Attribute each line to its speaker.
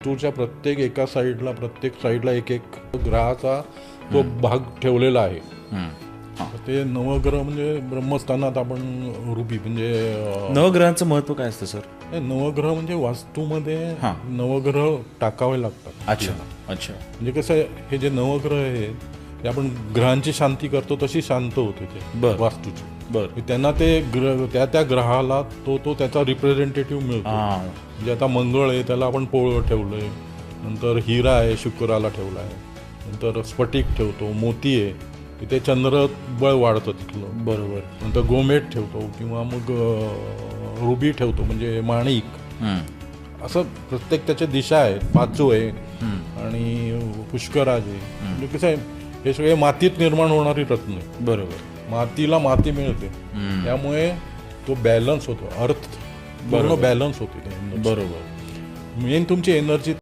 Speaker 1: वास्तूच्या प्रत्येक एका साईडला प्रत्येक साईडला एक एक ग्रहाचा तो भाग ठेवलेला आहे. ते नवग्रह म्हणजे ब्रह्मस्थानात आपण रुपी म्हणजे
Speaker 2: नवग्रहांचं महत्व काय असतं सर?
Speaker 1: नवग्रह म्हणजे वास्तूमध्ये नवग्रह टाकावे लागतात.
Speaker 2: अच्छा अच्छा.
Speaker 1: म्हणजे कसं आहे, हे जे नवग्रह आहेत ते आपण ग्रहांची शांती करतो तशी शांत होते ते वास्तूची.
Speaker 2: बरं.
Speaker 1: त्यांना ते ग्रह त्या ग्रहाला तो त्याचा रिप्रेझेंटेटिव्ह मिळतो. म्हणजे आता मंगळ आहे त्याला आपण पोळ ठेवलंय, नंतर हिरा आहे शुक्राला ठेवला आहे, नंतर स्फटिक ठेवतो, मोती आहे तिथे चंद्र बळ वाढतं तिथलं.
Speaker 2: बरोबर.
Speaker 1: नंतर गोमेट ठेवतो किंवा मग रुबी ठेवतो म्हणजे माणिक. असं प्रत्येक त्याच्या दिशा आहेत. पाचू आहे आणि पुष्कराज आहे. म्हणजे कसं आहे, हे सगळे मातीत निर्माण होणारी रत्न आहे.
Speaker 2: बरोबर.
Speaker 1: मातीला माती मिळते त्यामुळे तो बॅलन्स होतो. अर्थ पूर्ण बॅलन्स होते.
Speaker 2: बरोबर.
Speaker 1: मेन तुमची एनर्जी